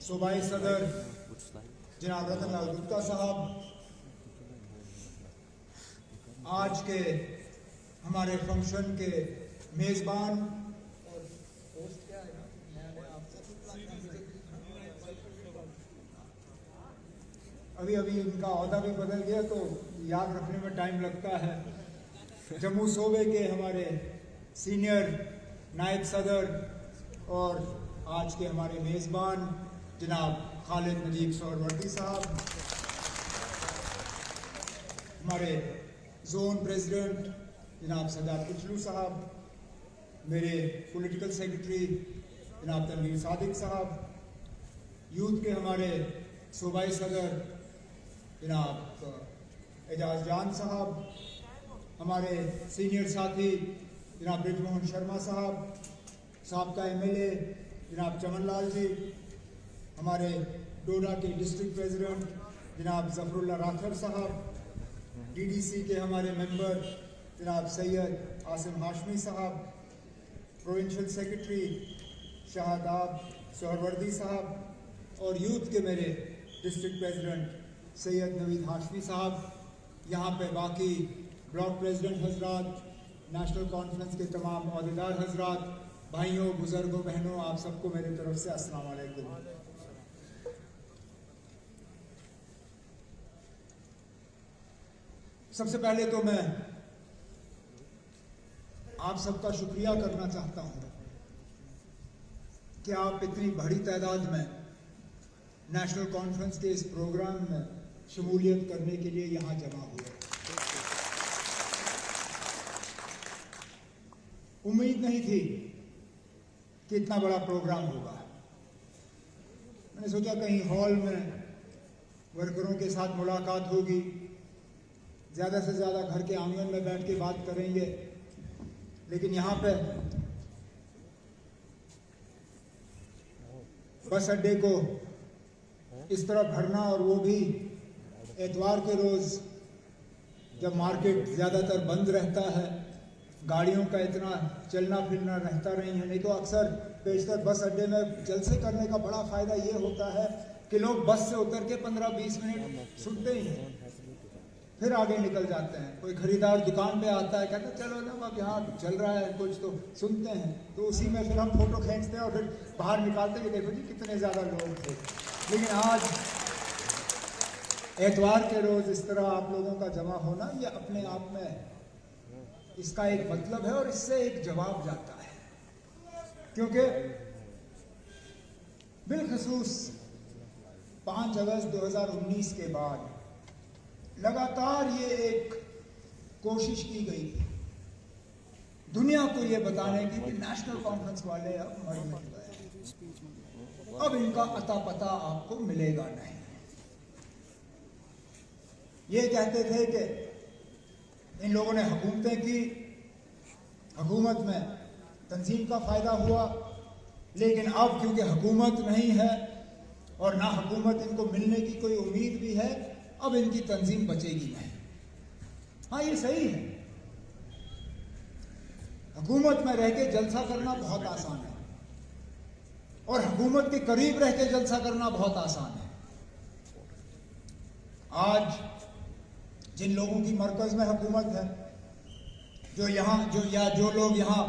सूबाई सदर जनाब रतन लाल गुप्ता साहब, आज के हमारे फंक्शन के मेज़बान और होस्ट क्या है अभी इनका ओहदा भी बदल गया तो याद रखने में टाइम लगता है। जम्मू सूबे के हमारे सीनियर नायब सदर और आज के हमारे मेज़बान जनाब खालिद नजीब सोहरवर्दी साहब, हमारे जोन प्रेसिडेंट जनाब सजाद कुचलू साहब, मेरे पॉलिटिकल सेक्रेटरी जनाब तनवीर सादिक साहब, यूथ के हमारे सूबाई सदर जनाब एजाज जान साहब, हमारे सीनियर साथी जनाब ब्रिजमोहन शर्मा साहब, साबका MLA जनाब चमन लाल जी, हमारे डोडा के डिस्ट्रिक्ट प्रेसिडेंट जनाब जफरुल्ला राठौर साहब, DDC के हमारे मेंबर जनाब सैयद आसिम हाशमी साहब, प्रोविंशियल सेक्रेटरी शाहदाब सोहरवर्दी साहब और यूथ के मेरे डिस्ट्रिक्ट प्रेसिडेंट सैयद नवीद हाशमी साहब, यहाँ पे बाकी ब्लॉक प्रेसिडेंट हजरात, नेशनल कॉन्फ्रेंस के तमाम अहदेदार हजरात, भाइयों बुजुर्गों बहनों, आप सबको मेरी तरफ से अस्सलाम वालेकुम। सबसे पहले तो मैं आप सबका शुक्रिया करना चाहता हूं कि आप इतनी बड़ी तादाद में नेशनल कॉन्फ्रेंस के इस प्रोग्राम में शमूलियत करने के लिए यहां जमा हुए। उम्मीद नहीं थी कि इतना बड़ा प्रोग्राम होगा। मैंने सोचा कहीं हॉल में वर्करों के साथ मुलाकात होगी, ज़्यादा से ज़्यादा घर के आंगन में बैठ के बात करेंगे, लेकिन यहाँ पे बस अड्डे को इस तरह भरना और वो भी एतवार के रोज़ जब मार्केट ज़्यादातर बंद रहता है, गाड़ियों का इतना चलना फिरना रहता नहीं है। नहीं तो अक्सर बेशतर बस अड्डे में जलसे करने का बड़ा फ़ायदा ये होता है कि लोग बस से उतर के 15-20 मिनट सुनते ही हैं, फिर आगे निकल जाते हैं। कोई खरीदार दुकान पे आता है, कहते हैं चलो ना अब यहाँ चल रहा है कुछ तो सुनते हैं, तो उसी में फिर हम फोटो खींचते हैं और फिर बाहर निकालते हैं कि देखो जी कितने ज़्यादा लोग थे। लेकिन आज एतवार के रोज़ इस तरह आप लोगों का जमा होना, ये अपने आप में इसका एक मतलब है और इससे एक जवाब जाता है, क्योंकि बिलखसूस 5 अगस्त 2019 के बाद लगातार ये एक कोशिश की गई थी दुनिया को ये बताने की कि नेशनल कॉन्फ्रेंस वाले अब मर मिट गए, अब इनका अता पता आपको मिलेगा नहीं। ये कहते थे कि इन लोगों ने हुकूमतें की, हुकूमत में तंजीम का फ़ायदा हुआ, लेकिन अब क्योंकि हुकूमत नहीं है और ना हुकूमत इनको मिलने की कोई उम्मीद भी है, अब इनकी तंजीम बचेगी नहीं। हाँ, ये सही है, हुकूमत में रह के जलसा करना बहुत आसान है और हुकूमत के करीब रह के जलसा करना बहुत आसान है। आज जिन लोगों की मरकज़ में हुकूमत है, जो लोग यहाँ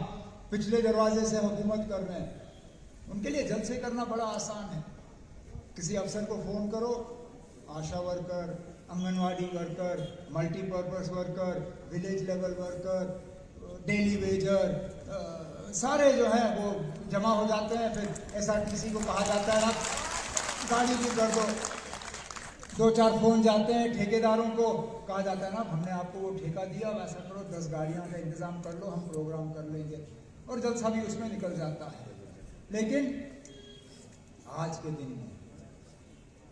पिछले दरवाजे से हुकूमत कर रहे हैं, उनके लिए जलसे करना बड़ा आसान है। किसी अफसर को फ़ोन करो, Asha worker, anganwadi worker, multipurpose worker, village level worker, daily wager, सारे जो है वो जमा हो जाते हैं। फिर SRTC को कहा जाता है आप गाड़ी बुक कर दो, 2-4 फ़ोन जाते हैं, ठेकेदारों को कहा जाता है ना हमने आपको वो ठेका दिया, वैसा करो 10 गाड़ियाँ का इंतज़ाम कर लो, हम प्रोग्राम कर लेंगे, और जलसा भी उसमें निकल जाता है। लेकिन आज के दिन में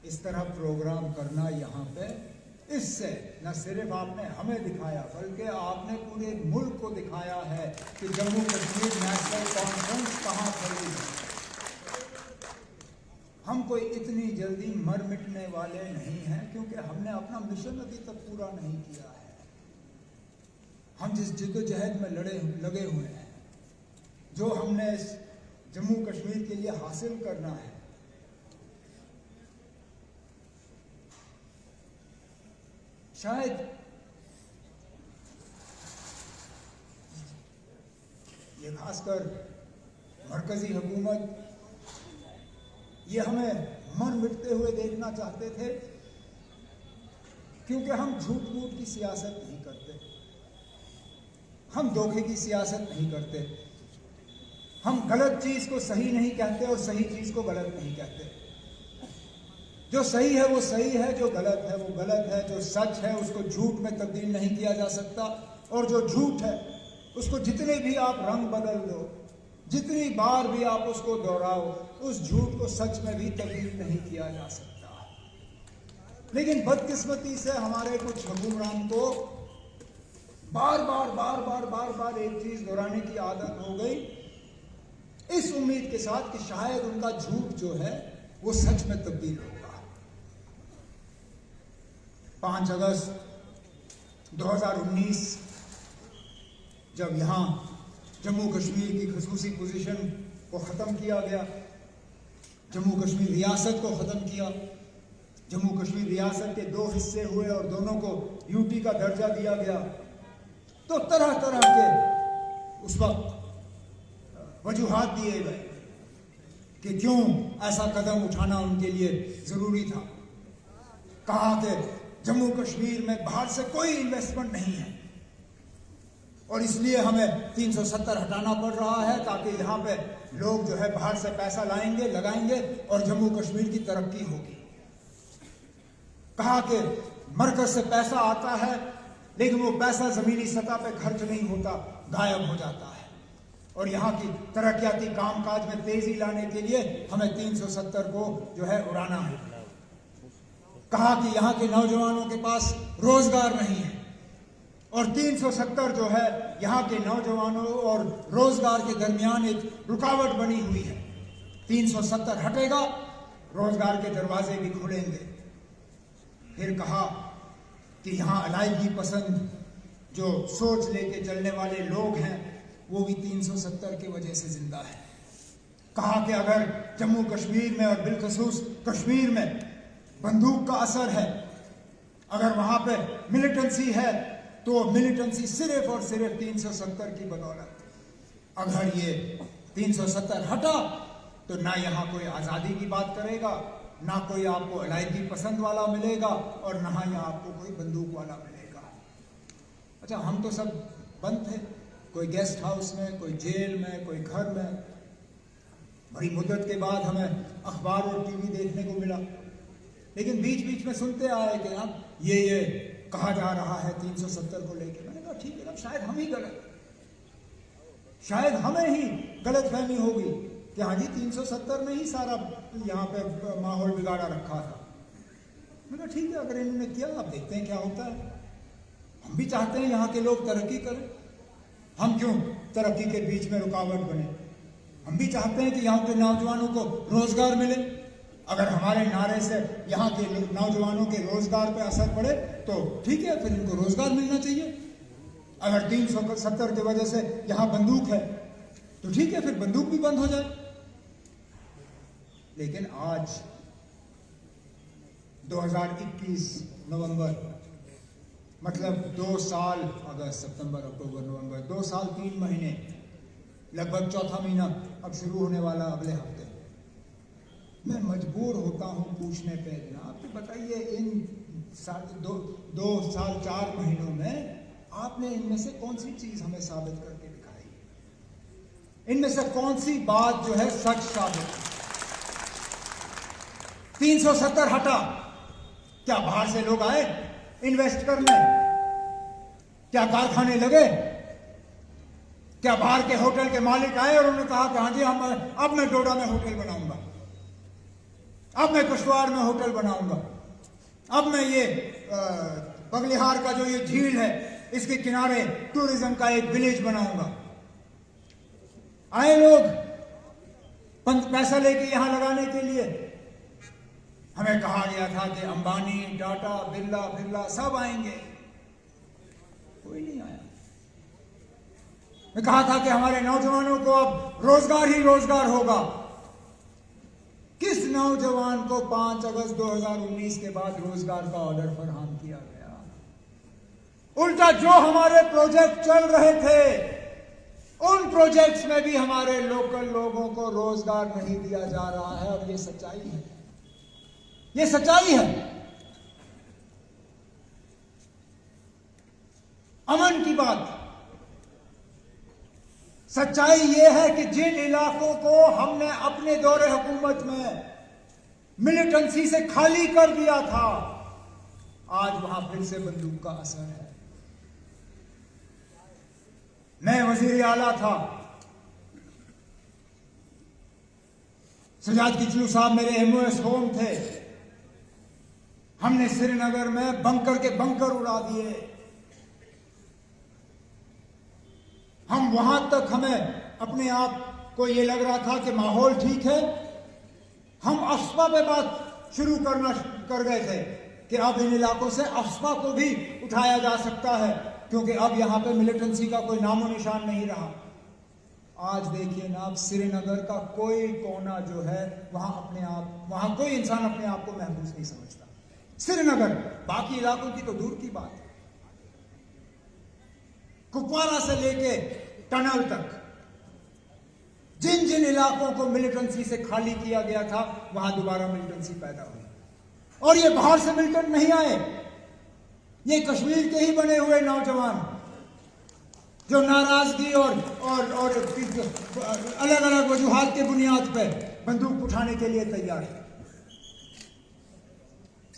इस तरह प्रोग्राम करना यहाँ पे, इससे न सिर्फ आपने हमें दिखाया बल्कि आपने पूरे मुल्क को दिखाया है कि जम्मू कश्मीर नेशनल कॉन्फ्रेंस कहाँ खड़ी है। हम कोई इतनी जल्दी मर मिटने वाले नहीं हैं, क्योंकि हमने अपना मिशन अभी तक पूरा नहीं किया है। हम जिस जिद्दोजहद में लगे हुए हैं, जो हमने इस جموں کشمیر کے لیے حاصل کرنا ہے، شاید یہ خاص کر مرکزی حکومت یہ ہمیں مر مٹتے ہوئے دیکھنا چاہتے تھے، کیونکہ ہم جھوٹ موٹ کی سیاست نہیں کرتے، ہم دھوکے کی سیاست نہیں کرتے، ہم غلط چیز کو صحیح نہیں کہتے اور صحیح چیز کو غلط نہیں کہتے۔ جو صحیح ہے وہ صحیح ہے، جو غلط ہے وہ غلط ہے، جو سچ ہے اس کو جھوٹ میں تبدیل نہیں کیا جا سکتا، اور جو جھوٹ ہے اس کو جتنے بھی آپ رنگ بدل دو، جتنی بار بھی آپ اس کو دہراؤ، اس جھوٹ کو سچ میں بھی تبدیل نہیں کیا جا سکتا۔ لیکن بدقسمتی سے ہمارے کچھ حکمران کو بار بار ایک چیز دہرانے کی عادت ہو گئی، اس امید کے ساتھ کہ شاید ان کا جھوٹ جو ہے وہ سچ میں تبدیل ہوگا۔ 5 اگست 2019 جب یہاں جموں کشمیر کی خصوصی پوزیشن کو ختم کیا گیا، جموں کشمیر ریاست کو ختم کیا، جموں کشمیر ریاست کے 2 حصے ہوئے اور دونوں کو یوٹی کا درجہ دیا گیا، تو طرح طرح کے اس وقت وجوہات دیے گئے کہ کیوں ایسا قدم اٹھانا ان کے لیے ضروری تھا۔ کہا کہ جموں کشمیر میں باہر سے کوئی انویسٹمنٹ نہیں ہے اور اس لیے ہمیں 370 ہٹانا پڑ رہا ہے تاکہ یہاں پہ لوگ جو ہے باہر سے پیسہ لائیں گے، لگائیں گے اور جموں کشمیر کی ترقی ہوگی۔ کہا کہ مرکز سے پیسہ آتا ہے لیکن وہ پیسہ زمینی سطح پہ خرچ نہیں ہوتا، غائب ہو جاتا ہے، اور یہاں کی ترقیاتی کام کاج میں تیزی لانے کے لیے ہمیں 370 کو جو ہے اڑانا ہے۔ کہا کہ یہاں کے نوجوانوں کے پاس روزگار نہیں ہے اور 370 جو ہے یہاں کے نوجوانوں اور روزگار کے درمیان ایک رکاوٹ بنی ہوئی ہے۔ 370 ہٹے گا، روزگار کے دروازے بھی کھلیں گے۔ پھر کہا کہ یہاں علیحدگی پسند جو سوچ لے کے چلنے والے لوگ ہیں وہ بھی 370 کی وجہ سے زندہ ہے۔ کہا کہ اگر جموں کشمیر میں اور بالخصوص کشمیر میں بندوق کا اثر ہے، اگر وہاں پہ ملیٹنسی ہے تو ملیٹنسی صرف اور صرف 370 کی بدولت۔ اگر یہ 370 ہٹا تو نہ یہاں کوئی آزادی کی بات کرے گا، نہ کوئی آپ کو علیحدگی پسند والا ملے گا اور نہ یہاں آپ کو کوئی بندوق والا ملے گا۔ اچھا، ہم تو سب بند تھے، کوئی گیسٹ ہاؤس میں، کوئی جیل میں، کوئی گھر میں۔ بڑی مدت کے بعد ہمیں اخبار اور ٹی وی دیکھنے کو ملا، لیکن بیچ بیچ میں سنتے آئے کہ اب یہ کہا جا رہا ہے 370 کو لے کے۔ میں نے کہا ٹھیک ہے، اب شاید ہم ہی غلط، شاید ہمیں ہی غلط فہمی ہوگی کہ ہاں جی 370 نے ہی سارا یہاں پہ ماحول بگاڑا رکھا تھا۔ میں نے کہا ٹھیک ہے، اگر انہوں نے کیا اب دیکھتے ہیں کیا ہوتا ہے۔ ہم بھی چاہتے ہیں یہاں کے لوگ ترقی کریں، ہم کیوں ترقی کے بیچ میں رکاوٹ بنے؟ ہم بھی چاہتے ہیں کہ یہاں کے نوجوانوں کو روزگار ملے۔ اگر ہمارے نعرے سے یہاں کے نوجوانوں کے روزگار پہ اثر پڑے تو ٹھیک ہے، پھر ان کو روزگار ملنا چاہیے۔ اگر 370 کی وجہ سے یہاں بندوق ہے تو ٹھیک ہے، پھر بندوق بھی بند ہو جائے۔ لیکن آج 2021 نومبر، مطلب 2 سال، اگست، ستمبر، اکتوبر، نومبر، 2 سال 3 مہینے، لگ بھگ چوتھا مہینہ اب شروع ہونے والا اگلے ہفتے، میں مجبور ہوتا ہوں پوچھنے پہ جناب کہ بتائیے ان 2 سال 4 مہینوں میں آپ نے ان میں سے کون سی چیز ہمیں ثابت کر کے دکھائی؟ ان میں سے کون سی بات جو ہے سچ ثابت ہے؟ 370 ہٹا، کیا باہر سے لوگ آئے انویسٹ کرنے؟ کیا کارخانے لگے؟ کیا باہر کے ہوٹل کے مالک آئے اور انہوں نے کہا کہ ہاں جی اب میں ڈوڈا میں ہوٹل بناؤں گا، اب میں کشتواڑ میں ہوٹل بناؤں گا، اب میں یہ بغلہار کا جو یہ جھیل ہے اس کے کنارے ٹورزم کا ایک ولیج بناؤں گا؟ آئے لوگ پیسہ لے کے یہاں لگانے کے لیے؟ ہمیں کہا گیا تھا کہ امبانی، ٹاٹا، برلا سب آئیں گے، کوئی نہیں آیا۔ میں کہا تھا کہ ہمارے نوجوانوں کو اب روزگار ہی روزگار ہوگا. کس نوجوان کو 5 اگست 2019 کے بعد روزگار کا آرڈر فراہم کیا گیا؟ الٹا جو ہمارے پروجیکٹ چل رہے تھے ان پروجیکٹس میں بھی ہمارے لوکل لوگوں کو روزگار نہیں دیا جا رہا ہے. اور یہ سچائی ہے, یہ سچائی ہے. امن کی بات, سچائی یہ ہے کہ جن علاقوں کو ہم نے اپنے دور حکومت میں ملیٹنسی سے خالی کر دیا تھا, آج وہاں پھر سے بندوق کا اثر ہے. میں وزیر اعلیٰ تھا, سجاد کچلو صاحب میرے MOS ہوم تھے. ہم نے سری نگر میں بنکر کے بنکر اڑا دیے. ہم وہاں تک ہمیں اپنے آپ کو یہ لگ رہا تھا کہ ماحول ٹھیک ہے, ہم افسپا پہ بات شروع کر گئے تھے کہ اب ان علاقوں سے افسپا کو بھی اٹھایا جا سکتا ہے کیونکہ اب یہاں پہ ملیٹنسی کا کوئی نام و نشان نہیں رہا. آج دیکھیے نا, اب سری نگر کا کوئی کونا جو ہے وہاں کوئی انسان اپنے آپ کو محفوظ نہیں سمجھتا. سری نگر, باقی علاقوں کی تو دور کی بات. کپوارہ سے لے کے ٹنل تک جن جن علاقوں کو ملیٹنسی سے خالی کیا گیا تھا وہاں دوبارہ ملیٹنسی پیدا ہوئی. اور یہ باہر سے ملیٹنٹ نہیں آئے, یہ کشمیر کے ہی بنے ہوئے نوجوان جو ناراضگی اور الگ الگ وجوہات کے بنیاد پہ بندوق اٹھانے کے لیے تیار ہے.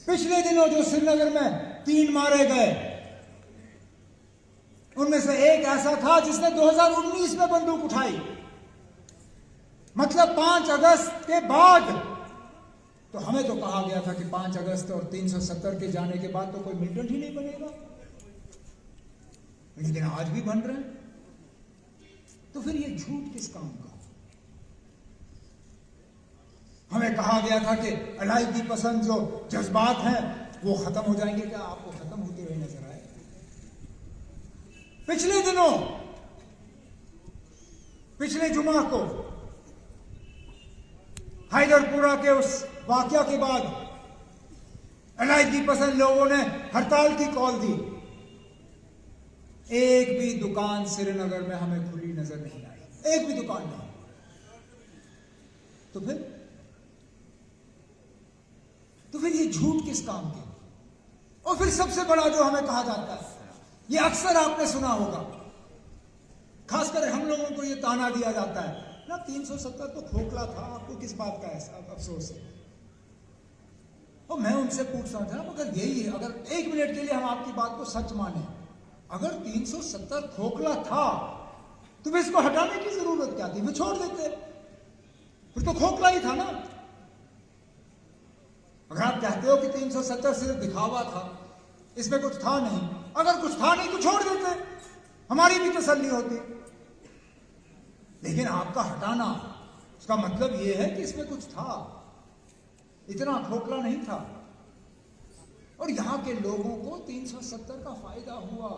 پچھلے دنوں جو سری نگر میں 3 مارے گئے, ان میں سے ایک ایسا تھا جس نے 2019 میں بندوق اٹھائی. مطلب 5 اگست کے بعد. تو ہمیں تو کہا گیا تھا کہ 5 اگست اور 370 کے جانے کے بعد تو کوئی ملیٹنٹ ہی نہیں بنے گا, لیکن آج بھی بن رہے ہیں. تو پھر یہ جھوٹ کس کام کا؟ ہمیں کہا گیا تھا کہ علیحدگی پسند جو جذبات ہیں وہ ختم ہو جائیں گے. کیا آپ کو ختم ہوتے ہوئے نظر آئے؟ پچھلے دنوں, پچھلے جمعہ کو حیدر پورہ کے اس واقعہ کے بعد علیحدگی پسند لوگوں نے ہڑتال کی کال دی. ایک بھی دکان سری نگر میں ہمیں کھلی نظر نہیں آئی, ایک بھی دکان نہیں. تو پھر یہ جھوٹ کس کام کے؟ اور پھر سب سے بڑا جو ہمیں کہا جاتا ہے, یہ اکثر آپ نے سنا ہوگا, خاص کر ہم لوگوں کو یہ تانا دیا جاتا ہے نا, 370 تو کھوکھلا تھا, آپ کو کس بات کا افسوس ہے؟ اور میں ان سے پوچھتا تھا, اگر یہی ہے, اگر 1 منٹ کے لیے ہم آپ کی بات کو سچ مانیں, اگر 370 کھوکھلا تھا تو پھر اس کو ہٹانے کی ضرورت کیا تھی؟ وہ چھوڑ دیتے, پھر تو کھوکھلا ہی تھا نا. اگر آپ کہتے ہو کہ 370 صرف دکھاوا تھا, اس میں کچھ تھا نہیں, اگر کچھ تھا نہیں تو چھوڑ دیتے, ہماری بھی تسلی ہوتی. لیکن آپ کا ہٹانا اس کا مطلب یہ ہے کہ اس میں کچھ تھا, اتنا کھوکھلا نہیں تھا. اور یہاں کے لوگوں کو 370 کا فائدہ ہوا.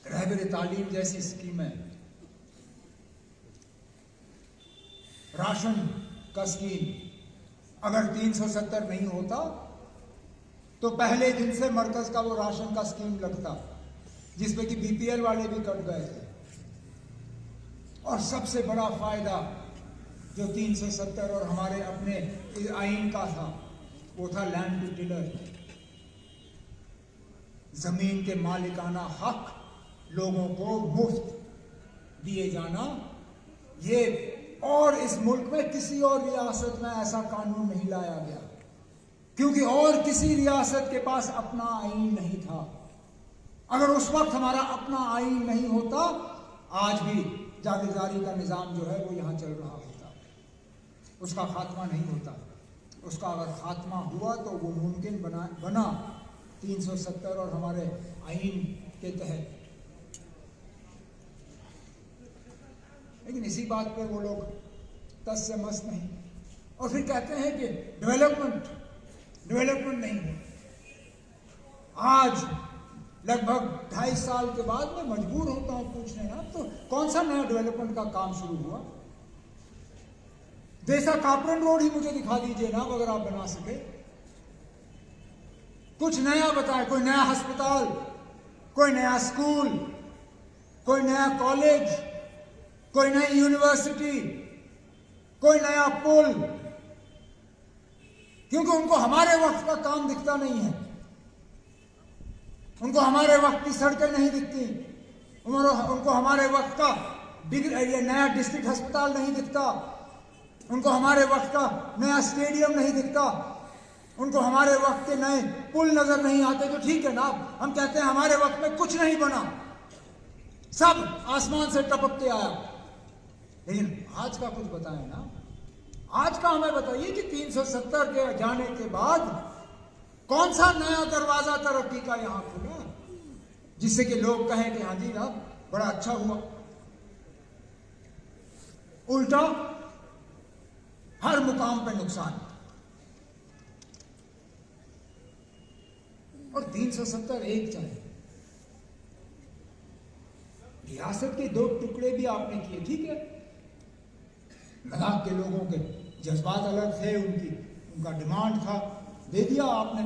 رہبر تعلیم جیسی اسکیمیں, راشن کا اسکیم, اگر 370 نہیں ہوتا تو پہلے دن سے مرکز کا وہ راشن کا اسکیم لگتا جس پہ کہ BPL والے بھی کٹ گئے تھے. اور سب سے بڑا فائدہ جو 370 اور ہمارے اپنے آئین کا تھا وہ تھا لینڈ ٹو ٹلر, زمین کے مالکانہ حق لوگوں کو مفت دیے جانا. یہ اور اس ملک میں کسی اور ریاست میں ایسا قانون نہیں لایا گیا کیونکہ اور کسی ریاست کے پاس اپنا آئین نہیں تھا. اگر اس وقت ہمارا اپنا آئین نہیں ہوتا, آج بھی جاگیرداری کا نظام جو ہے وہ یہاں چل رہا ہوتا, اس کا خاتمہ نہیں ہوتا. اس کا اگر خاتمہ ہوا تو وہ ممکن بنا 370 اور ہمارے آئین کے تحت. لیکن اسی بات پہ وہ لوگ تس سے مست نہیں, اور پھر کہتے ہیں کہ ڈیولپمنٹ نہیں ہے. آج लगभग 2.5 साल के बाद मैं मजबूर होता हूं पूछने, ना तो कौन सा नया डेवलपमेंट का काम शुरू हुआ? देसा कापरन रोड ही मुझे दिखा दीजिए ना, अगर आप बना सके। कुछ नया बताएं, कोई नया अस्पताल, कोई नया स्कूल, कोई नया कॉलेज, कोई नई यूनिवर्सिटी, कोई नया पुल। क्योंकि उनको हमारे वक्त का काम दिखता नहीं है, उनको हमारे वक्त की सड़कें नहीं दिखती, उनको हमारे वक्त का नया डिस्ट्रिक्ट अस्पताल नहीं दिखता, उनको हमारे वक्त का नया स्टेडियम नहीं दिखता, उनको हमारे वक्त के नए पुल नजर नहीं आते। तो ठीक है ना, हम कहते हैं हमारे वक्त में कुछ नहीं बना, सब आसमान से टपक के आया। लेकिन आज का कुछ बताएं ना, आज का हमें बताइए कि 370 के जाने के बाद कौन सा नया दरवाजा तरक्की का यहां खुला जिससे कि लोग कहें कि हाँ जी ना बड़ा अच्छा हुआ। उल्टा हर मुकाम पे नुकसान। और 370 एक चाहे, रियासत के 2 टुकड़े भी आपने किए, ठीक है, लद्दाख के लोगों के जज्बात अलग थे, उनका डिमांड था, दे दिया आपने।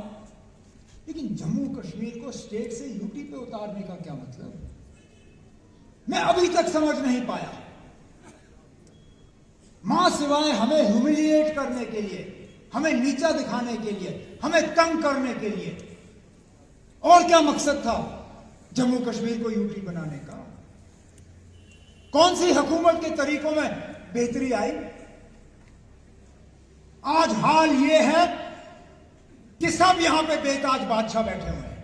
लेकिन जम्मू कश्मीर को स्टेट से यूटी पे उतारने का क्या मतलब? मैं अभी तक समझ नहीं पाया। मां सिवाय हमें ह्यूमिलिएट करने के लिए, हमें नीचा दिखाने के लिए, हमें तंग करने के लिए, और क्या मकसद था जम्मू कश्मीर को यूटी बनाने का? कौन सी हुकूमत के तरीकों में बेहतरी आई? आज हाल यह है कि सब यहां पे बेताज बादशाह बैठे हुए हैं।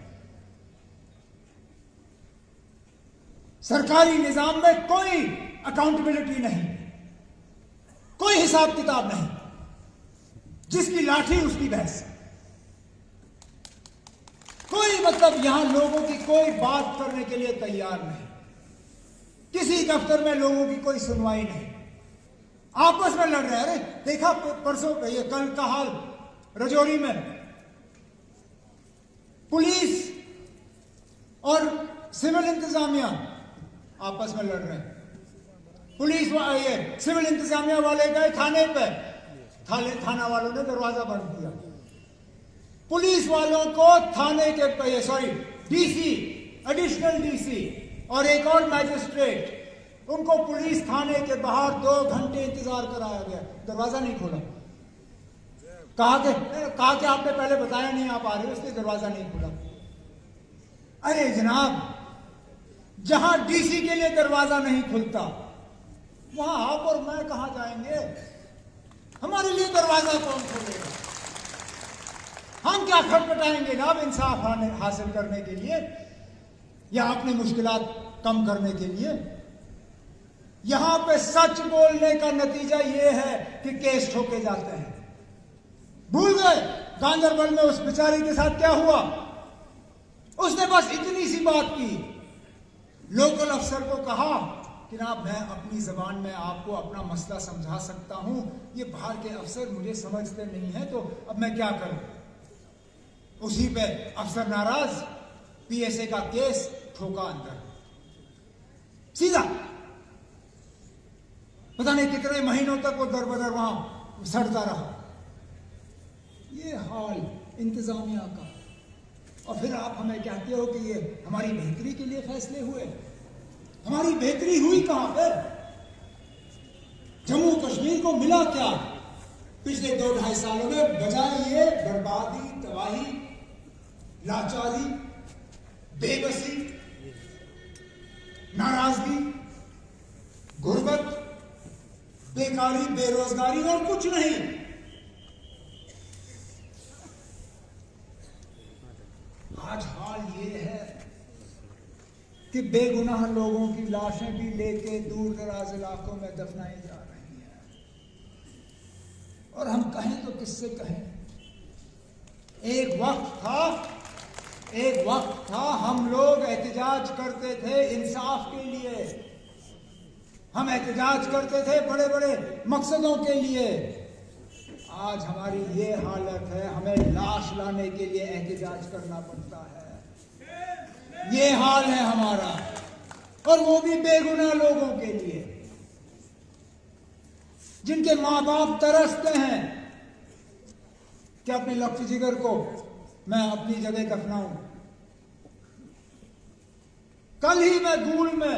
सरकारी निजाम में कोई अकाउंटेबिलिटी नहीं, कोई हिसाब किताब नहीं, जिसकी लाठी उसकी भैंस। कोई मतलब यहां लोगों की कोई बात करने के लिए तैयार नहीं, किसी दफ्तर में लोगों की कोई सुनवाई नहीं, आपस में लड़ रहे हैं। अरे देखा परसों ये कल का हाल राजौरी में, पुलिस और सिविल इंतजामिया आपस में लड़ रहे हैं। पुलिस ये सिविल इंतजामिया वाले गए थाने पे, थाना वालों ने दरवाजा बंद किया। पुलिस वालों को थाने के डीसी, एडिशनल डीसी और एक और मैजिस्ट्रेट, उनको पुलिस थाने के बाहर 2 घंटे इंतजार कराया गया, दरवाजा नहीं खोला। कहा कि आपने पहले बताया नहीं आप आ रहे हो, इसलिए दरवाजा नहीं खुला। अरे जनाब, जहां डीसी के लिए दरवाजा नहीं खुलता वहां आप और मैं कहां जाएंगे? हमारे लिए दरवाजा कौन खोलेगा? हम क्या खटखटाएंगे ना इंसाफ हासिल करने के लिए या अपनी मुश्किलात कम करने के लिए? यहां पे सच बोलने का नतीजा यह है कि केस ठोके जाते हैं। भूल गए गांधरबल में उस बेचारी के साथ क्या हुआ? उसने बस इतनी सी बात की, लोकल अफसर को कहा कि ना मैं अपनी जबान में आपको अपना मसला समझा सकता हूं, ये बाहर के अफसर मुझे समझते नहीं है, तो अब मैं क्या करूं? उसी पे अफसर नाराज, पीएसए का केस ठोका अंदर, सीधा। पता नहीं कितने महीनों तक वो दर बदर वहां सड़ता रहा। ये हाल इंतजामिया का। और फिर आप हमें कहते हो कि ये हमारी बेहतरी के लिए फैसले हुए। हमारी बेहतरी हुई कहां पर? जम्मू कश्मीर को मिला क्या पिछले 2-2.5 सालों में? बजाय ये बर्बादी, तबाही, लाचारी, बेबसी, नाराजगी, गुर्बत, बेकारी, बेरोजगारी और कुछ नहीं। आज हाल ये है कि बेगुनाह लोगों की लाशें भी लेके दूर दराज इलाकों में दफनाई जा रही हैं। और हम कहें तो किससे कहें? एक वक्त था हम लोग एहतजाज करते थे इंसाफ के लिए, हम एहतजाज करते थे बड़े बड़े मकसदों के लिए। आज हमारी ये हालत है, हमें लाश लाने के लिए एहतजाज करना पड़ता है। یہ حال ہے ہمارا، اور وہ بھی بے گناہ لوگوں کے لیے جن کے ماں باپ ترستے ہیں کہ اپنے لفظ جگر کو میں اپنی جگہ دفناؤں۔ کل ہی میں گول میں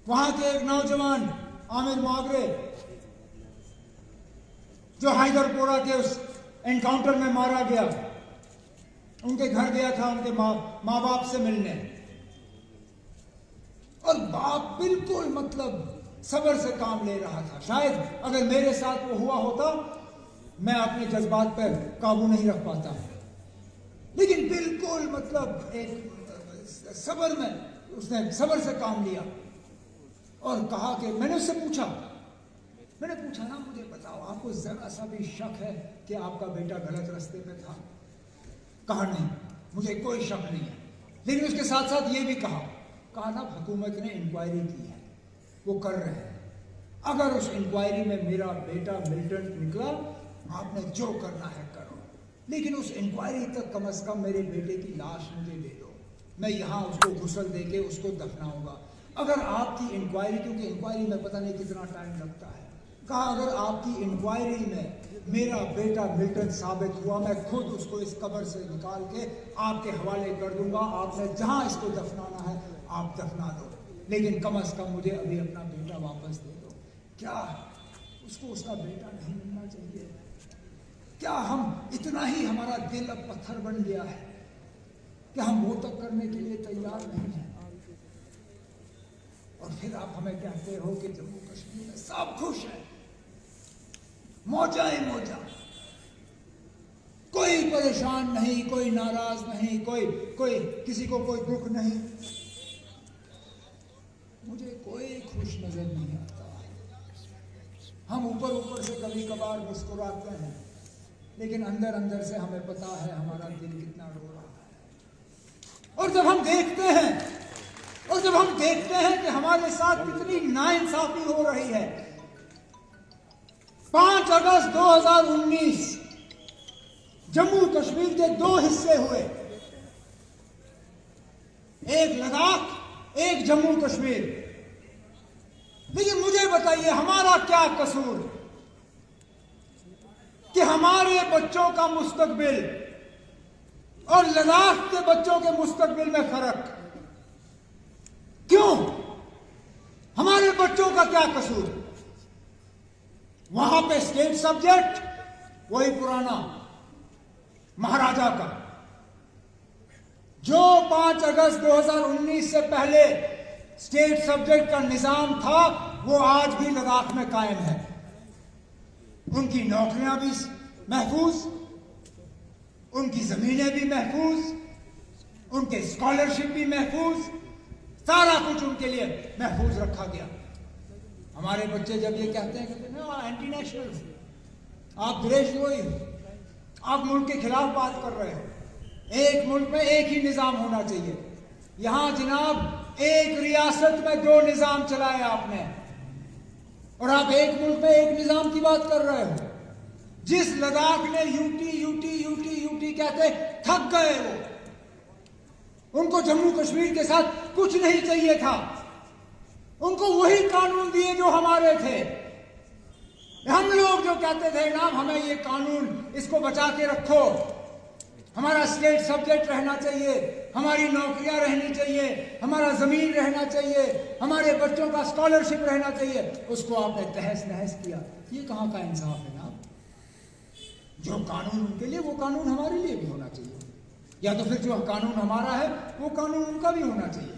وہاں کے ایک نوجوان عامر معاورے جو حیدر پورہ کے اس انکاؤنٹر میں مارا گیا، ان کے گھر گیا تھا ان کے ماں باپ سے ملنے، اور باپ بالکل صبر سے کام لے رہا تھا۔ شاید اگر میرے ساتھ وہ ہوا ہوتا میں اپنے جذبات پر قابو نہیں رکھ پاتا، لیکن بالکل ایک صبر میں اس نے صبر سے کام لیا اور کہا کہ میں نے اس سے پوچھا نا مجھے بتاؤ آپ کو ذرا سا بھی شک ہے کہ آپ کا بیٹا غلط راستے پہ تھا؟ کہا نہیں، مجھے کوئی شک نہیں ہے، لیکن اس کے ساتھ ساتھ یہ بھی کہا نا حکومت نے انکوائری کی ہے، وہ کر رہے ہیں، اگر اس انکوائری میں میرا بیٹا ملٹنٹ نکلا آپ نے جو کرنا ہے کرو، لیکن اس انکوائری تک کم از کم میرے بیٹے کی لاش مجھے دے دو، میں یہاں اس کو غسل دے کے اس کو دفناؤں گا۔ اگر آپ کی انکوائری، کیونکہ انکوائری میں پتہ نہیں کتنا ٹائم لگتا ہے، کہا اگر آپ کی انکوائری میں میرا بیٹا ملٹن ثابت ہوا میں خود اس کو اس قبر سے نکال کے آپ کے حوالے کر دوں گا، آپ نے جہاں اس کو دفنانا ہے آپ دفنا دو، لیکن کم از کم مجھے ابھی اپنا بیٹا واپس دے دو۔ کیا اس کو اس کا بیٹا نہیں ملنا چاہیے؟ کیا ہم اتنا ہی ہمارا دل اب پتھر بن گیا ہے کہ ہم وہ تک کرنے کے لیے تیار نہیں ہیں؟ اور پھر آپ ہمیں کہتے ہو کہ جموں کشمیر میں سب خوش ہیں، موجہ ہی موجہ، کوئی پریشان نہیں، کوئی ناراض نہیں، کوئی کسی کو کوئی دکھ نہیں۔ مجھے کوئی خوش نظر نہیں آتا۔ ہم اوپر سے کبھی کبھار مسکراتے ہیں، لیکن اندر سے ہمیں پتا ہے ہمارا دل کتنا رو رہا ہے۔ اور جب ہم دیکھتے ہیں کہ ہمارے ساتھ کتنی ناانصافی ہو رہی ہے۔ 5 اگست 2019 جموں کشمیر کے 2 حصے ہوئے، ایک لداخ ایک جموں کشمیر، لیکن مجھے بتائیے ہمارا کیا قصور کہ ہمارے بچوں کا مستقبل اور لداخ کے بچوں کے مستقبل میں فرق؟ کیوں؟ ہمارے بچوں کا کیا قصور؟ وہاں پہ اسٹیٹ سبجیکٹ وہی پرانا مہاراجا کا، جو 5 اگست 2019 سے پہلے اسٹیٹ سبجیکٹ کا نظام تھا وہ آج بھی لداخ میں قائم ہے۔ ان کی نوکریاں بھی محفوظ، ان کی زمینیں بھی محفوظ، ان کے اسکالرشپ بھی محفوظ، سارا کچھ ان کے لیے محفوظ رکھا گیا۔ ہمارے بچے جب یہ کہتے ہیں کہ اینٹی نیشنل، آپ دیش دروہی ہو، آپ ملک کے خلاف بات کر رہے ہو، ایک ملک میں ایک ہی نظام ہونا چاہیے۔ یہاں جناب ایک ریاست میں 2 نظام چلائے آپ نے، اور آپ ایک ملک میں ایک نظام کی بات کر رہے ہو۔ جس لداخ نے یوٹی کہتے تھک گئے، وہ ان کو جموں کشمیر کے ساتھ کچھ نہیں چاہیے تھا، ان کو وہی قانون دیے جو ہمارے تھے۔ ہم لوگ جو کہتے تھے جناب ہمیں یہ قانون اس کو بچا کے رکھو، ہمارا اسٹیٹ سبجیکٹ رہنا چاہیے، ہماری نوکریاں رہنی چاہیے، ہمارا زمین رہنا چاہیے، ہمارے بچوں کا اسکالرشپ رہنا چاہیے، اس کو آپ نے تہس نہس کیا۔ یہ کہاں کا انصاف ہے جناب؟ جو قانون ان کے لیے وہ قانون ہمارے لیے بھی ہونا چاہیے، یا تو پھر جو قانون ہمارا ہے وہ قانون ان کا بھی ہونا چاہیے۔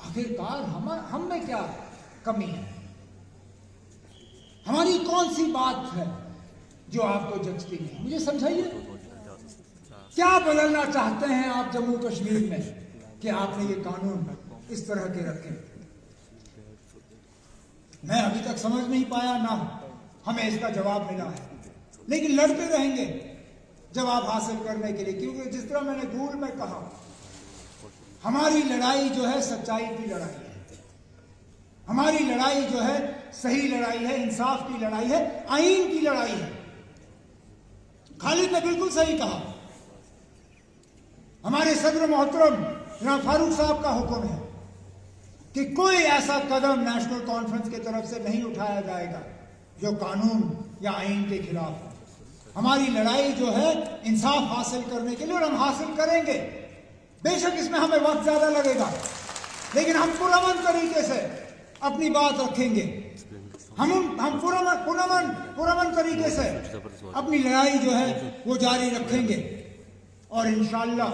آخرکار ہم میں کیا کمی ہے؟ ہماری کون سی بات ہے جو آپ کو جچتی نہیں؟ مجھے سمجھائیے، کیا بدلنا چاہتے ہیں آپ جموں کشمیر میں کہ آپ نے یہ قانون اس طرح کے رکھے؟ میں ابھی تک سمجھ نہیں پایا، نہ ہمیں اس کا جواب ملا ہے، لیکن لڑتے رہیں گے جواب حاصل کرنے کے لیے، کیونکہ جس طرح میں نے گول میں کہا، ہماری لڑائی جو ہے سچائی کی لڑائی ہے، ہماری لڑائی جو ہے صحیح لڑائی ہے، انصاف کی لڑائی ہے، آئین کی لڑائی ہے۔ خالد نے بالکل صحیح کہا، हमारे सदर मोहतरम जनाब फारूक साहब का हुक्म है कि कोई ऐसा कदम नेशनल कॉन्फ्रेंस की तरफ से नहीं उठाया जाएगा जो कानून या आइन के खिलाफ है। हमारी लड़ाई जो है इंसाफ हासिल करने के लिए, और हम हासिल करेंगे। बेशक इसमें हमें वक्त ज्यादा लगेगा, लेकिन हम पुरअमन तरीके से अपनी बात रखेंगे। हम पुरअमन तरीके से अपनी लड़ाई जो है वो जारी रखेंगे, और इंशाअल्लाह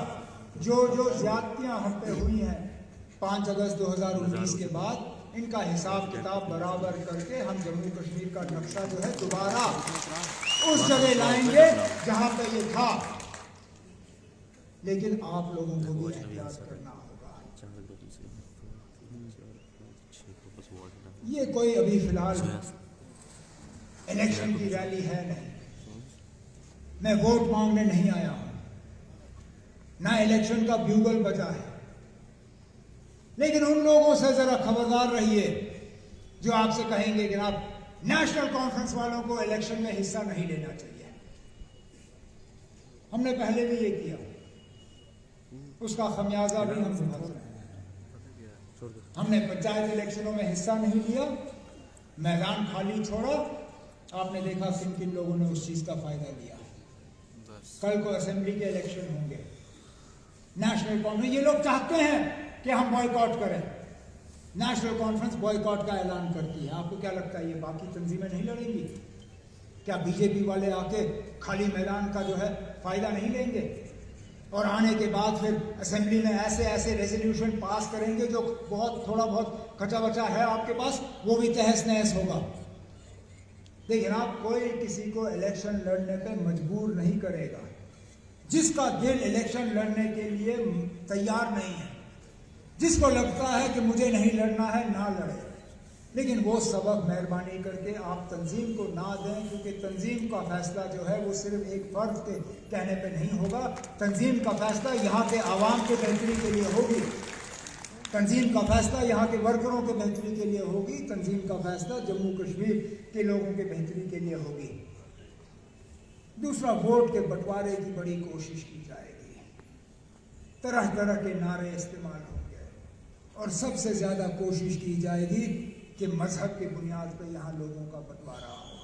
जो ज्यादतियां हम पे हुई हैं 5 अगस्त 2019 के बाद, इनका हिसाब किताब बराबर करके हम जम्मू कश्मीर का नक्शा जो है दोबारा उस जगह लाएंगे जहां पे ये था। लेकिन आप लोगों को भी एहतियात करना होगा। ये कोई अभी फिलहाल इलेक्शन की रैली है नहीं, मैं वोट मांगने नहीं आया हूं, ना इलेक्शन का ब्यूगल बजा है। लेकिन उन लोगों से जरा खबरदार रहिए जो आपसे कहेंगे कि आप नेशनल कॉन्फ्रेंस वालों को इलेक्शन में हिस्सा नहीं लेना चाहिए। हमने पहले भी ये किया, उसका खमियाजा भी हम भुगत रहे हैं। हमने पंचायत इलेक्शनों में हिस्सा नहीं लिया, मैदान खाली छोड़ा, आपने देखा किन किन लोगों ने उस चीज का फायदा लिया। कल को असेंबली के इलेक्शन होंगे, नेशनल कॉन्फ्रेंस, ये लोग चाहते हैं कि हम बॉयकॉट करें। नेशनल कॉन्फ्रेंस बॉयकॉट का ऐलान करती है। आपको क्या लगता है ये बाकी तंजीमें नहीं लड़ेंगी? क्या बीजेपी वाले आके खाली मैदान का जो है फायदा नहीं लेंगे, और आने के बाद फिर असेंबली में ऐसे रेजोल्यूशन पास करेंगे जो थोड़ा बहुत खचा बचा है आपके पास, वो भी तहस नहस होगा। लेकिन आप कोई किसी को इलेक्शन लड़ने पे मजबूर नहीं करेगा। जिसका दिल इलेक्शन लड़ने के लिए तैयार नहीं है, जिसको लगता है कि मुझे नहीं लड़ना है, ना लड़े। लेकिन वो सबक मेहरबानी करके आप तंजीम को ना दें, क्योंकि तंजीम का फैसला जो है वो सिर्फ एक फर्द के कहने पे नहीं होगा। तंजीम का फैसला यहाँ के आवाम के बेहतरी के लिए होगी, तंजीम का फैसला यहाँ के वर्करों के बेहतरी के लिए होगी, तंजीम का फैसला जम्मू कश्मीर के लोगों के बेहतरी के लिए होगी। दूसरा, वोट के बंटवारे की बड़ी कोशिश की जाएगी, तरह तरह के नारे इस्तेमाल होंगे, और सबसे ज्यादा कोशिश की जाएगी कि मजहब की बुनियाद पर यहाँ लोगों का बंटवारा हो।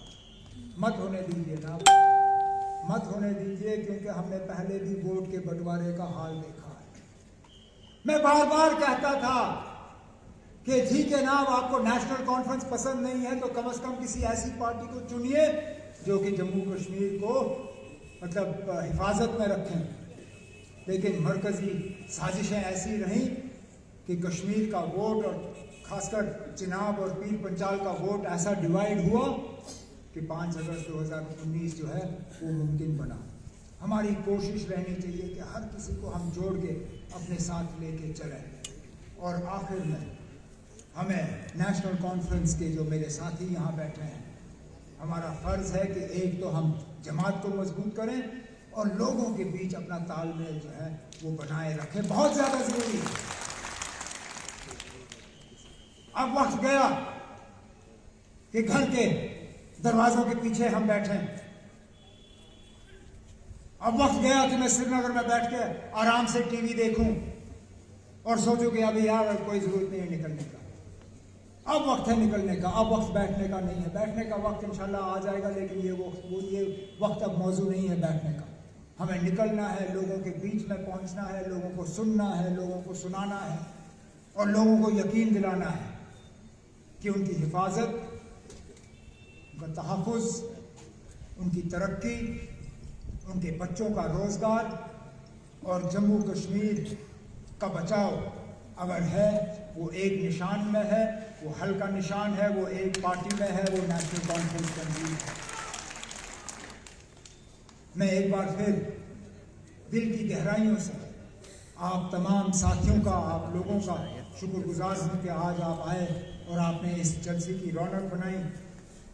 मत होने दीजिए ना, मत होने दीजिए, क्योंकि हमने पहले भी वोट के बंटवारे का हाल देखा है। मैं बार बार कहता था कि ठीक है ना, आपको नेशनल कॉन्फ्रेंस पसंद नहीं है तो कम से कम किसी ऐसी पार्टी को चुनिए जो कि जम्मू कश्मीर को मतलब हिफाजत में रखें। लेकिन मरकजी साजिशें ऐसी रहीं कि कश्मीर का वोट और खासकर चिनाब और पीर पंचाल का वोट ऐसा डिवाइड हुआ कि 5 अगस्त 2019 जो है वो मुमकिन बना। हमारी कोशिश रहनी चाहिए कि हर किसी को हम जोड़ के अपने साथ लेके चलें। और आखिर में हमें नेशनल कॉन्फ्रेंस के जो मेरे साथी यहाँ बैठे हैं, हमारा फर्ज है कि एक तो हम जमात को मजबूत करें और लोगों के बीच अपना तालमेल जो है वो बनाए रखें, बहुत ज्यादा जरूरी है। अब वक्त गया कि घर के दरवाजों के पीछे हम बैठे। अब वक्त गया कि मैं श्रीनगर में बैठ के आराम से टीवी देखूं और सोचूं कि अभी यार कोई जरूरत नहीं है निकलने का। अब वक्त है निकलने का, अब वक्त बैठने का नहीं है। बैठने का वक्त इंशाल्लाह आ जाएगा, लेकिन ये वक्त अब मौजू नहीं है बैठने का। हमें निकलना है, लोगों के बीच में पहुंचना है, लोगों को सुनना है, लोगों को सुनाना है, और लोगों को यकीन दिलाना है कि उनकी हिफाजत, उनका तहफ़्फ़ुज़, उनकी तरक्की, उनके बच्चों का रोज़गार और जम्मू कश्मीर का बचाव अगर है वो एक निशान में है, वो हल्का निशान है, वो एक पार्टी में है, वो नेशनल कॉन्फ्रेंस तंजीम है। मैं एक बार फिर दिल की गहराइयों से आप तमाम साथियों का, आप लोगों का शुक्रगुजार हूँ कि आज आप आए और आपने इस जलसे की रौनक बनाई,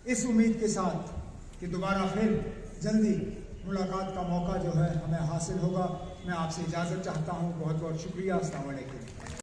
इस उम्मीद के साथ कि दोबारा फिर जल्दी मुलाकात का मौका जो है हमें हासिल होगा। मैं आपसे इजाज़त चाहता हूँ। बहुत बहुत शुक्रिया। अस्सलाम वालेकुम।